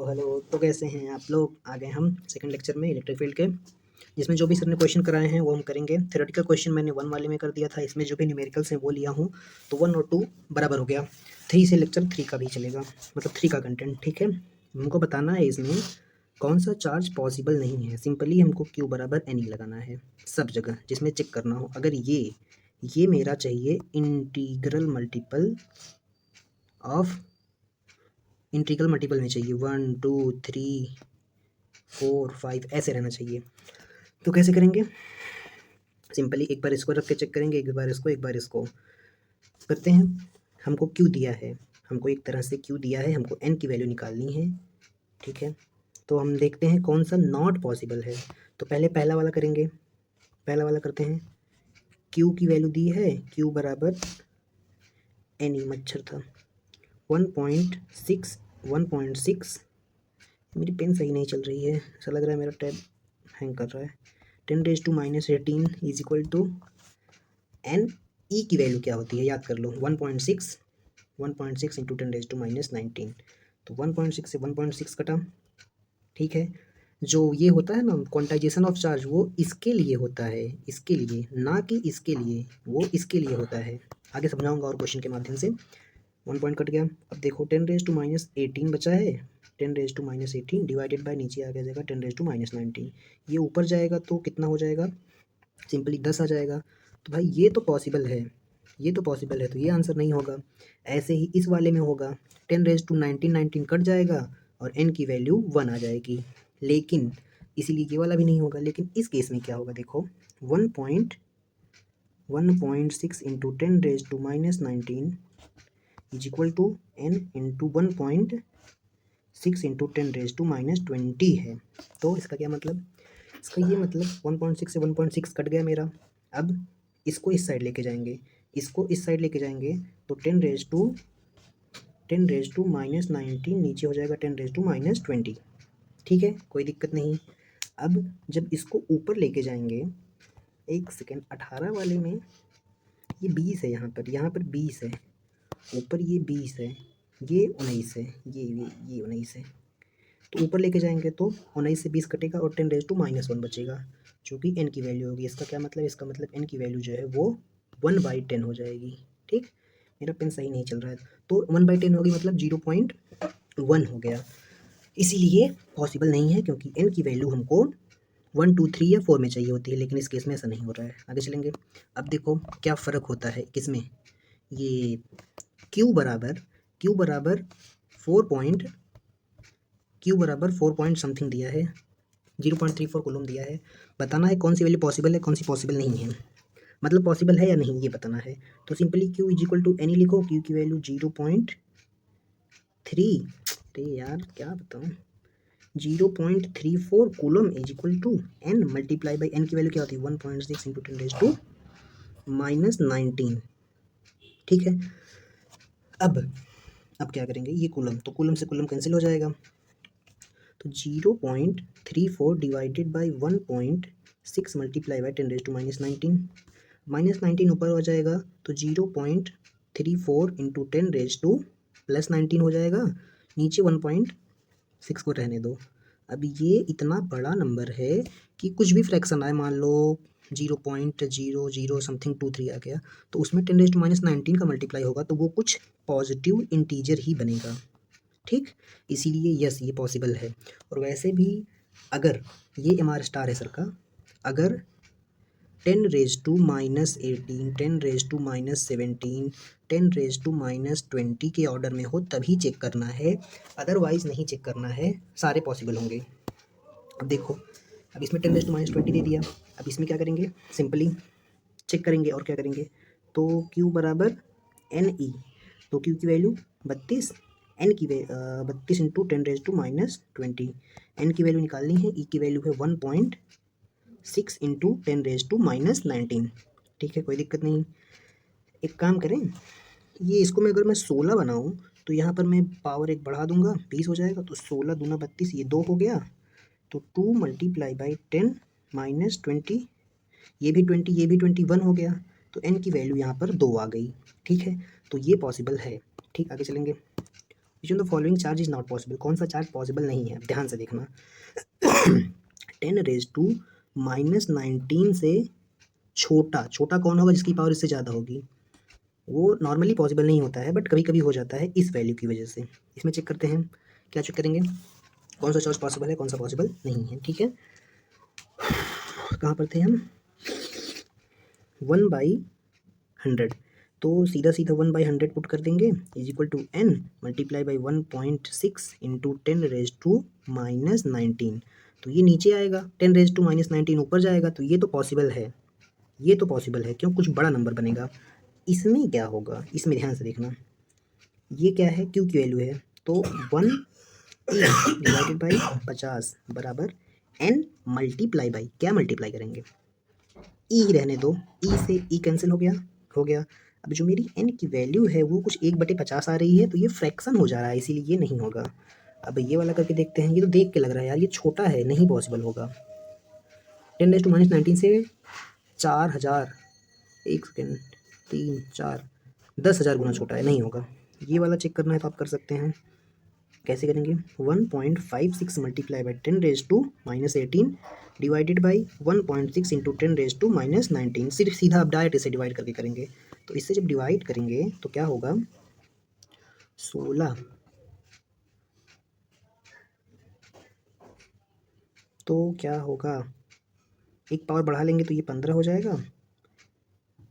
Hello. तो कैसे हैं आप लोग? आ गए हम सेकंड लेक्चर में इलेक्ट्रिक फील्ड के, जिसमें जो भी सर ने क्वेश्चन कराए हैं वो हम करेंगे। थ्योरेटिकल क्वेश्चन मैंने 1 वाले में कर दिया था, इसमें जो भी न्यूमेरिकल्स हैं वो लिया हूँ, तो 1 और 2 बराबर हो गया। 3 से लेक्चर 3 का भी चलेगा, मतलब 3 का कंटेंट, ठीक है। हमको बताना है इसमें कौन सा चार्ज पॉसिबल नहीं है। सिंपली हमको Q बराबर NE लगाना है सब जगह, जिसमें चेक करना हो अगर ये मेरा चाहिए इंटीग्रल मल्टीपल में चाहिए 1 2 3 4 5 ऐसे रहना चाहिए। तो कैसे करेंगे? सिंपली एक बार इसको रख के चेक करेंगे, एक बार इसको करते हैं। हमको क्यू दिया है, हमको एक तरह से क्यू दिया है, हमको एन की वैल्यू निकालनी है, ठीक है। तो हम देखते हैं कौन सा नॉट पॉसिबल है। तो पहले पहला वाला करेंगे, पहला वाला करते हैं। क्यू की वैल्यू दी है, क्यू बराबर एन ई, मच्छर था 1.6 मेरी पेन सही नहीं चल रही है, ऐसा लग रहा है मेरा टैब हैंग कर रहा है। 10⁻18 is equal to n e की वैल्यू क्या होती है याद कर लो, 1.6 इंटू 10⁻19। तो 1.6 से 1.6 कटा, ठीक है। जो ये होता है ना क्वांटाइजेशन ऑफ चार्ज, वो इसके लिए होता है, इसके लिए, ना कि इसके लिए, वो इसके लिए होता है। आगे समझाऊंगा और क्वेश्चन के माध्यम से। 1 पॉइंट कट गया। अब देखो 10⁻18 बचा है, 10⁻18 डिवाइडेड बाय नीचे आ जाएगा 10⁻19। ये ऊपर जाएगा तो कितना हो जाएगा, सिंपली 10 आ जाएगा। तो भाई ये तो पॉसिबल है, ये तो पॉसिबल है, तो ये आंसर नहीं होगा। ऐसे ही इस वाले में होगा, 10⁻19 कट जाएगा और n की वैल्यू 1 आ जाएगी, लेकिन इसीलिए ये वाला भी नहीं होगा। लेकिन इस केस में क्या होगा देखो, 1.6 into 10⁻19 is equal to n into 1.6 into 10⁻20 है। तो इसका क्या मतलब, इसका ये मतलब 1.6 से 1.6 कट गया मेरा। अब इसको इस साइड लेके जाएंगे, इसको इस साइड लेके जाएंगे, तो 10⁻19 नीचे हो जाएगा 10⁻20, ठीक है, कोई दिक्कत नहीं। अब जब इसको ऊपर लेके जाएंगे, एक सेकेंड, 18 वाले में ये 20 है, यहाँ पर 20 है, ऊपर ये 20 है, ये 19 है, ये 19 है। तो ऊपर लेके जाएंगे तो 19 से 20 कटेगा और 10⁻1 बचेगा, जो कि n की वैल्यू होगी। इसका क्या मतलब, इसका मतलब n की वैल्यू जो है वो 1/10 हो जाएगी, ठीक। मेरा पेन सही नहीं चल रहा है, तो 1/10 होगी, मतलब 0.1 हो गया। इसीलिए पॉसिबल नहीं है, क्योंकि n की वैल्यू हमको 1 2 3 या 4 में चाहिए होती है, लेकिन इस केस में ऐसा नहीं हो रहा है। आगे चलेंगे। अब देखो क्या फ़र्क होता है किसमें, ये Q बराबर 4 पॉइंट समथिंग दिया है, 0.34 कूलम दिया है। बताना है कौन सी वैल्यू पॉसिबल है, कौन सी पॉसिबल नहीं है, मतलब पॉसिबल है या नहीं ये बताना है। तो simply Q is equal to n लिखो, Q की वैल्यू 0.3, अरे यार क्या बताऊँ, 0.34 coulomb is equal to n multiply by n की वैल्यू क्या होती है 1.6 इंटू 10⁻19, ठीक है। अब क्या करेंगे, ये कूलम, तो कूलम से कूलम कैंसिल हो जाएगा, तो 0.34 डिवाइडेड बाई 1.6 मल्टीप्लाई बाई 10⁻19 ऊपर हो जाएगा, तो 0.34 इंटू 10⁻+19 हो जाएगा, नीचे 1.6 को रहने दो। अब ये इतना बड़ा नंबर है कि कुछ भी फ्रैक्शन आए, मान लो 0.00 समथिंग 23 आ गया, तो उसमें 10⁻19 का मल्टीप्लाई होगा, तो वो कुछ पॉजिटिव इंटीजर ही बनेगा, ठीक। इसीलिए यस ये पॉसिबल है। और वैसे भी अगर ये MR स्टार है सर का, अगर 10⁻−18 10⁻−17 10⁻−20 के ऑर्डर में हो तभी चेक करना है, अदरवाइज नहीं चेक करना है, सारे पॉसिबल होंगे। अब देखो, अब इसमें 10⁻20 दे दिया, अब इसमें क्या करेंगे, सिंपली चेक करेंगे और क्या करेंगे, तो Q बराबर NE, तो Q की वैल्यू 32, n की 32 इंटू 10⁻20, n की वैल्यू निकालनी है, e की वैल्यू है 1.6 इंटू 10⁻19, ठीक है, कोई दिक्कत नहीं। एक काम करें, ये इसको मैं अगर मैं 16 बनाऊँ, तो यहाँ पर मैं पावर एक बढ़ा दूंगा, 20 हो जाएगा, तो 16 दूना 32, ये 2 हो गया, तो 2 मल्टीप्लाई बाई 10⁻20, ये भी 20, ये भी 21 हो गया, तो n की वैल्यू यहाँ पर 2 आ गई, ठीक है। तो ये पॉसिबल है, ठीक। आगे चलेंगे। Which on the following charge is not possible, कौन सा चार्ज पॉसिबल नहीं है, ध्यान से देखना। 10⁻⁻19 से छोटा, छोटा कौन होगा जिसकी पावर इससे ज़्यादा होगी, वो नॉर्मली पॉसिबल नहीं होता है, बट कभी कभी हो जाता है इस वैल्यू की वजह से। इसमें चेक करते हैं, क्या चेक करेंगे, कौन सा चार्ज पॉसिबल है, कौन सा पॉसिबल नहीं है। ठीक है, कहाँ पर थे हम, 1/100, तो सीधा सीधा 1/100 पुट कर देंगे is equal to n multiply by 1.6 into 10⁻⁻19, तो ये नीचे आएगा, 10⁻⁻19 ऊपर जाएगा, तो ये तो पॉसिबल है, ये तो पॉसिबल है, क्यों, कुछ बड़ा नंबर बनेगा। इसमें क्या होगा, इसमें ध्यान से देखना, ये क्या है, क्यू की वैल्यू है, तो 1 डिवाइडेड बाई 50 बराबर n मल्टीप्लाई बाई, क्या मल्टीप्लाई करेंगे, ई ही रहने दो, ई से ई कैंसिल हो गया, हो गया। अब जो मेरी n की वैल्यू है वो कुछ 1/50 आ रही है, तो ये फ्रैक्शन हो जा रहा है, इसीलिए ये नहीं होगा। अब ये वाला करके देखते हैं, ये तो देख के लग रहा है यार ये छोटा है, नहीं पॉसिबल होगा। 10⁻⁻19 से 4000, एक सेकेंड, 3 4 10,000 गुना छोटा है, नहीं होगा। ये वाला चेक करना है तो आप कर सकते हैं, कैसे करेंगे, 1.56 multiply by 10⁻⁻18 divided by 1.6 into 10⁻⁻19, सिर्फ सीधा आप डायरेक्ट इसे डिवाइड करके करेंगे, तो इससे जब डिवाइड करेंगे तो क्या होगा, 16, तो क्या होगा, एक पावर बढ़ा लेंगे तो ये 15 हो जाएगा,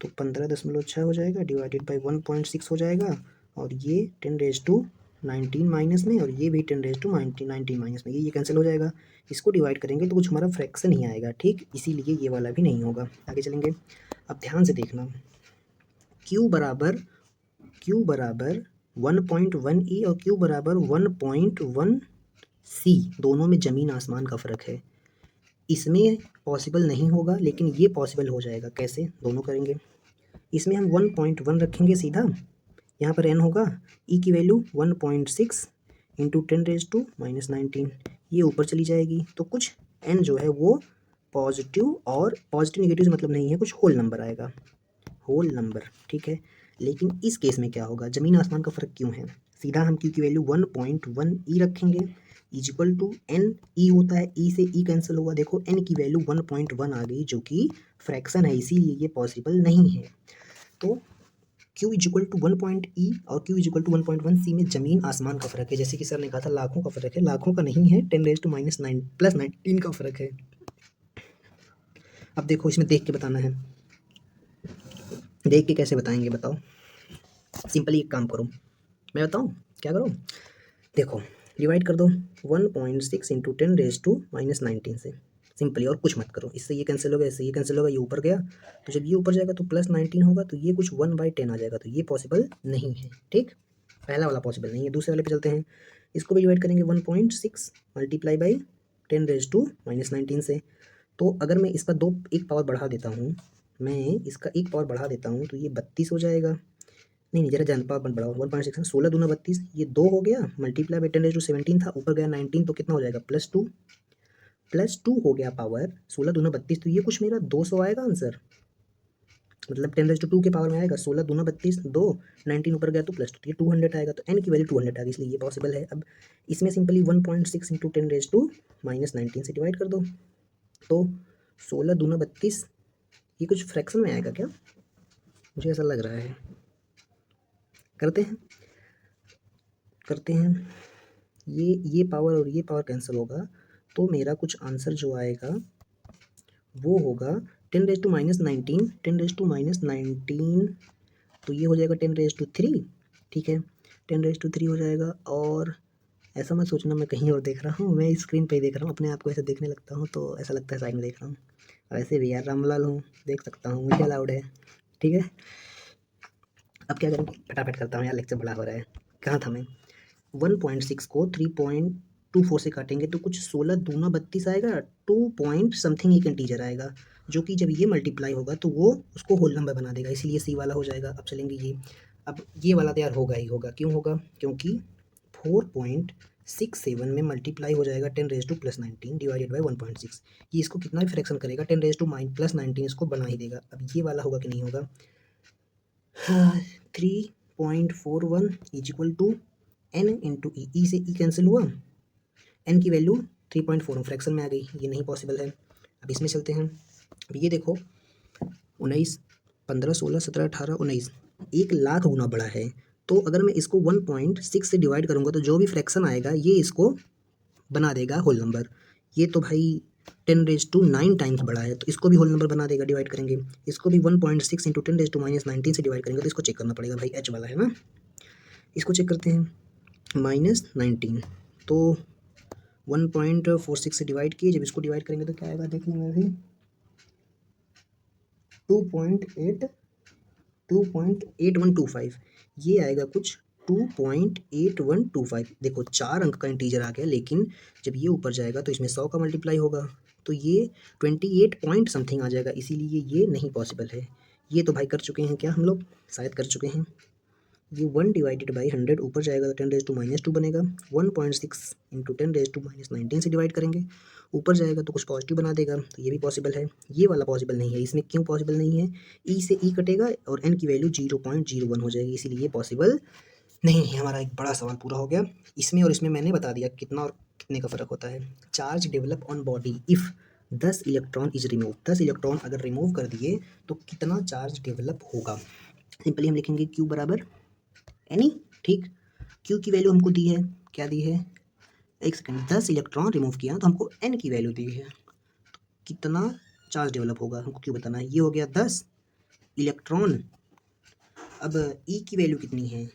तो 15.6 हो जाएगा, डिवाइडेड बाई 1.6 हो जाएगा, और ये 10⁻19 माइनस में, और ये भी 10⁻19 माइनस में, ये कैंसिल हो जाएगा। इसको डिवाइड करेंगे तो कुछ हमारा फ्रैक्शन ही आएगा, ठीक, इसीलिए ये वाला भी नहीं होगा। आगे चलेंगे, अब ध्यान से देखना, Q बराबर 1.1 E और Q बराबर 1.1 C, दोनों में ज़मीन आसमान का फ़र्क है। इसमें पॉसिबल नहीं होगा, लेकिन ये पॉसिबल हो जाएगा, कैसे, दोनों करेंगे। इसमें हम 1.1 रखेंगे सीधा, यहाँ पर n होगा, e की वैल्यू 1.6 इंटू 10⁻⁻19, ये ऊपर चली जाएगी, तो कुछ n जो है वो पॉजिटिव, और पॉजिटिव निगेटिव मतलब नहीं है, कुछ होल नंबर आएगा, होल नंबर, ठीक है। लेकिन इस केस में क्या होगा, ज़मीन आसमान का फ़र्क क्यों है, सीधा हम q की वैल्यू 1.1 e रखेंगे, is equal to n, e होता है, e से e कैंसिल हुआ, देखो n की वैल्यू 1.1 आ गई, जो कि फ्रैक्शन है, इसीलिए ये पॉसिबल नहीं है। तो Q is equal to 1.E और Q is equal to 1.1 C में ज़मीन आसमान का फ़र्क है, जैसे कि सर ने कहा था लाखों का फ़र्क है, लाखों का नहीं है, 10⁻⁻9 प्लस 19 का फ़र्क है। अब देखो इसमें देख के बताना है, देख के कैसे बताएंगे बताओ, सिंपली एक काम करो, मैं बताऊँ क्या करो, देखो डिवाइड कर दो 1.6 इंटू 10⁻⁻19 से, सिंपली, और कुछ मत करो, इससे ये कैंसिल होगा, इससे ये कैंसिल होगा, ये ऊपर गया, तो जब ये ऊपर जाएगा तो प्लस 19 होगा, तो ये कुछ 1/10 आ जाएगा, तो ये पॉसिबल नहीं है, ठीक, पहला वाला पॉसिबल नहीं है। दूसरे वाले पे चलते हैं, इसको भी डिवाइड करेंगे 1.6 मल्टीप्लाई बाई 10⁻⁻19 से, तो अगर मैं इसका एक पावर बढ़ा देता हूँ, मैं इसका एक पावर बढ़ा देता हूँ, तो ये 32 हो जाएगा, नहीं ज़रा जान पावर बढ़ाओ, 1.6 16 दूना 32, ये 2 हो गया, मल्टीप्लाई बाई 10⁻17 था, ऊपर गया 19, तो कितना हो जाएगा, +2 हो गया पावर, 16 दूना 32, तो ये कुछ मेरा 200 आएगा आंसर, मतलब 10⁻2 के पावर में आएगा, 16 दूना 32, 2 19 ऊपर गया तो +2, तो ये 200 आएगा, तो n की वैल्यू 200 आ गई, इसलिए ये पॉसिबल है। अब इसमें सिंपली 1.6 इंटू 10⁻⁻19 से डिवाइड कर दो, तो 16 दूना 32, ये कुछ फ्रैक्शन में आएगा क्या, मुझे ऐसा लग रहा है, करते हैं, ये पावर और ये पावर कैंसिल होगा, तो मेरा कुछ आंसर जो आएगा वो होगा 10⁻⁻19, तो ये हो जाएगा 10⁻3, ठीक है, 10⁻3 हो जाएगा, और ऐसा मत सोचना मैं कहीं और देख रहा हूँ, मैं स्क्रीन पे ही देख रहा हूँ, अपने आप को ऐसे देखने लगता हूँ तो ऐसा लगता है साइड में देख रहा हूँ, वैसे भी यार रामलाल हूँ, देख सकता हूँ, मुझे अलाउड है, ठीक है। अब क्या करेंगे, फटाफट करता हूँ यार, लेक्चर बड़ा हो रहा है, कहाँ था मैं, 1.6 को 3.24 से काटेंगे तो कुछ 16 दूना 32 आएगा, 2 पॉइंट समथिंग एक इंटीजर आएगा, जो कि जब ये मल्टीप्लाई होगा तो वो उसको होल नंबर बना देगा, इसीलिए सी वाला हो जाएगा। अब चलेंगे ये, अब ये वाला तो यार होगा ही होगा, क्यों होगा, क्योंकि 4.67 में मल्टीप्लाई हो जाएगा 10⁻+19 डिवाइडेड बाई 1.6, ये इसको कितना भी फ्रैक्शन करेगा, 10⁻+19 इसको बना ही देगा। अब ये वाला होगा कि नहीं होगा, 3.41 is equal to N into E से ई कैंसिल हुआ, एन की वैल्यू 3.4 फ्रैक्शन में आ गई, ये नहीं पॉसिबल है। अब इसमें चलते हैं। अब ये देखो 19, 15, 16, 17, 18, 19 1,00,000 गुना बड़ा है। तो अगर मैं इसको 1.6 से डिवाइड करूँगा तो जो भी फ्रैक्शन आएगा ये इसको बना देगा होल नंबर। ये तो भाई 10⁻9 टाइम्स बड़ा है, तो इसको भी होल नंबर बना देगा, डिवाइड करेंगे। इसको भी 1.6 इंटू 10⁻19 से डिवाइड करेंगे तो इसको चेक करना पड़ेगा भाई, एच वाला है ना। इसको चेक करते हैं, -19 तो 1.46 से डिवाइड किए, जब इसको डिवाइड करेंगे तो क्या आएगा देख लेंगे अभी, 2.8125, ये आएगा कुछ 2.8125। देखो 4 अंक का इंटीजर आ गया, लेकिन जब ये ऊपर जाएगा तो इसमें 100 का मल्टीप्लाई होगा, तो ये 28 पॉइंट समथिंग आ जाएगा, इसीलिए ये नहीं पॉसिबल है। ये तो भाई कर चुके हैं क्या हम लोग, शायद कर चुके हैं। ये 1/100 ऊपर जाएगा तो 10⁻² बनेगा। 1.6 इंटू 10⁻19 से डिवाइड करेंगे, ऊपर जाएगा तो कुछ पॉजिटिव बना देगा, तो ये भी पॉसिबल है। ये वाला पॉसिबल नहीं है, इसमें क्यों पॉसिबल नहीं है, ई से ई कटेगा और एन की वैल्यू 0.01 हो जाएगी, इसीलिए ये पॉसिबल नहीं है। हमारा एक बड़ा सवाल पूरा हो गया। इसमें और इसमें मैंने बता दिया कितना और कितने का फ़र्क होता है। Charge develop on body if 10 electron is remove, 10 electron अगर रिमूव कर दिए तो कितना चार्ज डेवलप होगा। सिंपली हम लिखेंगे क्यू बराबर एनी, ठीक। क्यू की वैल्यू हमको दी है, क्या दी है, एक सेकंड, 10 इलेक्ट्रॉन रिमूव किया तो हमको एन की वैल्यू दी है, कितना चार्ज डेवलप होगा हमको क्यों बताना है। ये हो गया 10 इलेक्ट्रॉन। अब ई की वैल्यू कितनी है,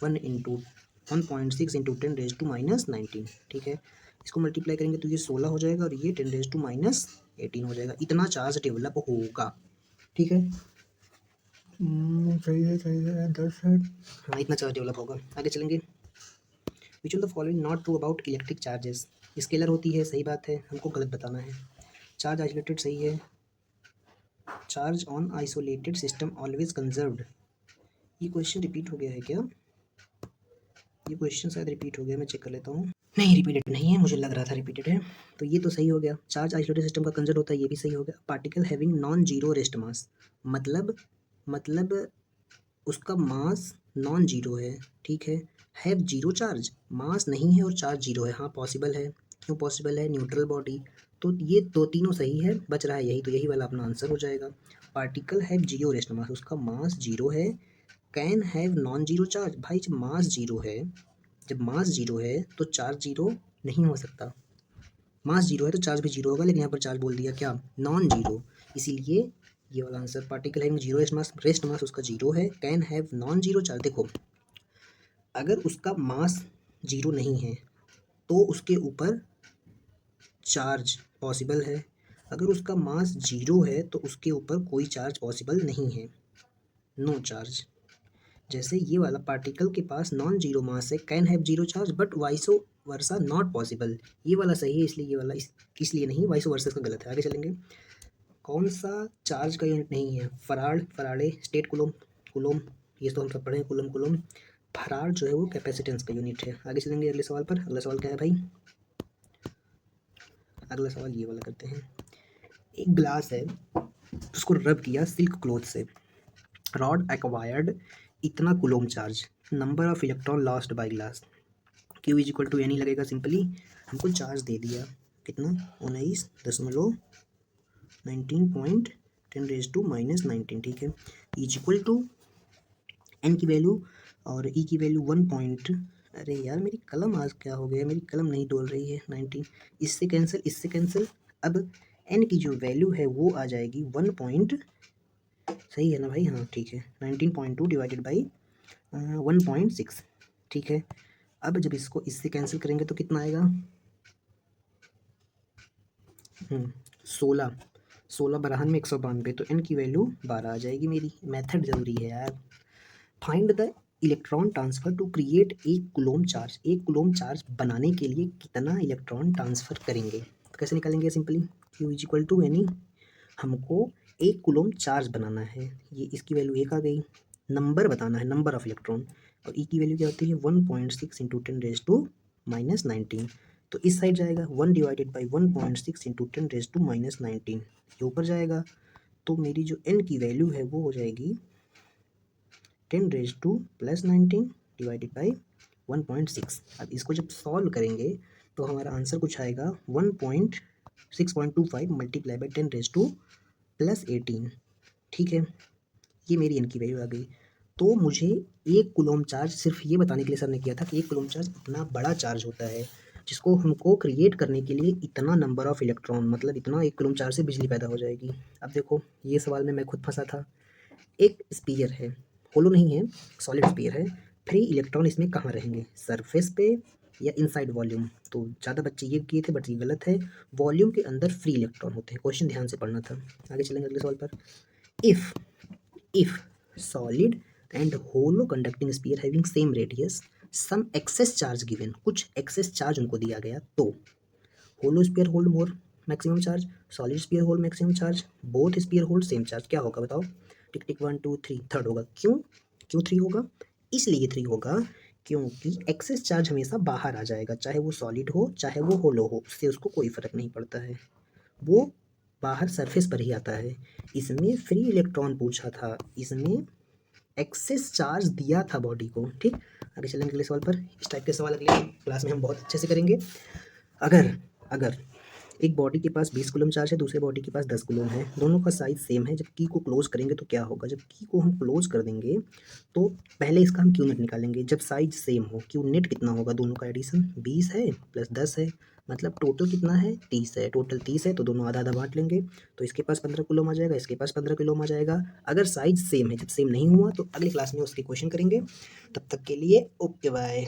1.6 इंटू 10⁻19, ठीक है। इसको मल्टीप्लाई करेंगे तो ये 16 हो जाएगा और ये 10⁻18 हो जाएगा, इतना चार्ज डेवलप होगा, ठीक है। सही है 10 है, हाँ इतना चार्ज डेवलप होगा। आगे चलेंगे। Which of the following not true about electric charges, scalar होती है, सही बात है, हमको गलत बताना है। चार्ज आइसोलेटेड सही है, charge on isolated system always conserved, ये क्वेश्चन रिपीट हो गया है क्या, ये क्वेश्चन शायद रिपीट हो गया, मैं चेक कर लेता हूँ। नहीं रिपीटेड नहीं है, मुझे लग रहा था रिपीटेड है, तो ये तो सही हो गया। चार्ज आइसोलेटेड सिस्टम का कंजर्व होता है, ये भी सही हो गया। Particle having non zero rest mass, मतलब उसका मास नॉन जीरो है, ठीक है। हैव जीरो चार्ज, मास नहीं है और चार्ज जीरो है, हाँ पॉसिबल है। क्यों पॉसिबल है, न्यूट्रल बॉडी, तो ये दो तीनों सही है, बच रहा है यही, तो यही वाला अपना आंसर हो जाएगा। Particle have zero rest mass, उसका मास जीरो है। Can have non zero charge, भाई जब मास जीरो है, जब मास जीरो है तो चार्ज जीरो नहीं हो सकता। मास जीरो है तो चार्ज भी जीरो होगा, लेकिन यहाँ पर चार्ज बोल दिया क्या, नॉन जीरो, इसीलिए ये वाला answer. Particle having zero rest mass उसका जीरो है। Can have non zero charge, देखो अगर उसका मास जीरो नहीं है तो उसके ऊपर चार्ज पॉसिबल है, अगर उसका मास जीरो है तो उसके ऊपर कोई चार्ज पॉसिबल नहीं है, नो चार्ज। जैसे ये वाला पार्टिकल के पास नॉन जीरो मास है, can have zero charge, but vice versa not possible, ये वाला सही है, इसलिए ये वाला इसलिए नहीं, वाइसो वर्सा इसका गलत है। आगे चलेंगे। कौन सा चार्ज का यूनिट नहीं है, फराडे, स्टेट कुलोम, कुलोम, ये तो हम सब पढ़े हैं, कुलोम। फराड जो है वो कैपेसिटेंस का यूनिट है। आगे चलेंगे अगले सवाल पर। अगला सवाल क्या है भाई, अगला सवाल ये वाला करते हैं। एक ग्लास है, उसको रब किया सिल्क क्लॉथ से, रॉड एक्वायर्ड इतना coulomb charge, number of electron lost by glass, Q is equal to N ही लगेगा। सिंपली हमको चार्ज दे दिया कितना, 19.19, ठीक है। इज इक्वल टू एन की वैल्यू और ई की वैल्यू 1 पॉइंट, अरे यार मेरी कलम आज क्या हो गया, मेरी कलम नहीं डोल रही है। 19, इससे कैंसिल। अब एन की जो वैल्यू है वो आ जाएगी 1 पॉइंट, सही है ना भाई, हाँ ठीक है, 19.2 डिवाइडेड बाई 1.6, ठीक है। अब जब इसको इससे कैंसिल करेंगे तो कितना आएगा, 16 बराहन में 192, तो एन की वैल्यू 12 आ जाएगी मेरी। मेथड ज़रूरी है यार। Find the electron transfer to create एक कुलोम चार्ज, एक कुलोम चार्ज बनाने के लिए कितना इलेक्ट्रॉन ट्रांसफ़र करेंगे, तो कैसे निकालेंगे, simply q is equal to n e, हमको एक कुलोम चार्ज बनाना है, ये इसकी वैल्यू 1 आ गई, नंबर बताना है, नंबर ऑफ इलेक्ट्रॉन, और ई की वैल्यू क्या होती है 1.6 इंटू 10⁻⁻19, तो इस साइड जाएगा 1 डिवाइडेड बाई 1.6 इंटू 10⁻⁻19, ये ऊपर जाएगा, तो मेरी जो एन की वैल्यू है वो हो जाएगी 10⁻⁻19 डिवाइडेड बाई 1.6। अब इसको जब सॉल्व करेंगे तो हमारा आंसर कुछ आएगा 1.6.25 मल्टीप्लाई बाई 10⁻⁻18। ठीक है, ये मेरी n की वैल्यू आ गई। तो मुझे 1 कूलम चार्ज, सिर्फ ये बताने के लिए सर ने किया था कि 1 कूलम चार्ज इतना बड़ा चार्ज होता है जिसको हमको क्रिएट करने के लिए इतना नंबर ऑफ इलेक्ट्रॉन, मतलब इतना 1 कूलम चार्ज से बिजली पैदा हो जाएगी। अब देखो ये सवाल में मैं खुद फंसा था। एक स्पीयर है, होलो नहीं है, सॉलिड स्पीयर है, फ्री इलेक्ट्रॉन इसमें कहाँ रहेंगे, सरफेस पे या इनसाइड वॉल्यूम। तो ज़्यादा बच्चे ये किए थे बट ये गलत है, वॉल्यूम के अंदर फ्री इलेक्ट्रॉन होते हैं। क्वेश्चन ध्यान से पढ़ना था। आगे चलेंगे अगले सवाल पर। If solid and hollow conducting sphere having same radius, some excess charge given, कुछ एक्सेस चार्ज उनको दिया गया, तो hollow sphere hold more maximum charge, solid sphere hold maximum charge, both sphere hold same charge, क्या होगा बताओ? टिक टिक 1 2 3, third होगा। क्यों क्यों 3 होगा? इसलिए 3 होगा क्योंकि एक्सेस चार्ज हमेशा बाहर आ जाएगा, चाहे वो सॉलिड हो चाहे वो होलो हो, उससे उसको कोई फर्क नहीं पड़ता है, वो बाहर सरफेस पर ही आता है। इसमें फ्री इलेक्ट्रॉन पूछा था, इसमें एक्सेस चार्ज दिया था बॉडी को। ठीक, आगे चलेंगे अगले सवाल पर। इस टाइप के सवाल अगले क्लास में हम बहुत अच्छे से करेंगे। अगर अगर एक बॉडी के पास 20 कूलम चार्ज है, दूसरे बॉडी के पास 10 कूलम है, दोनों का साइज सेम है, जब की को क्लोज करेंगे तो क्या होगा? जब की को हम क्लोज कर देंगे तो पहले इसका हम क्यू नेट निकालेंगे। जब साइज सेम हो, क्यू नेट कितना होगा? दोनों का एडिशन 20 है प्लस 10 है, मतलब टोटल कितना है? 30 है। टोटल 30 है तो दोनों आधा आधा बांट लेंगे, तो इसके पास 15 कूलम आ जाएगा, इसके पास 15 कूलम आ जाएगा। अगर साइज सेम है, जब सेम नहीं हुआ तो अगली क्लास में उसके क्वेश्चन करेंगे। तब तक के लिए ओके बाय।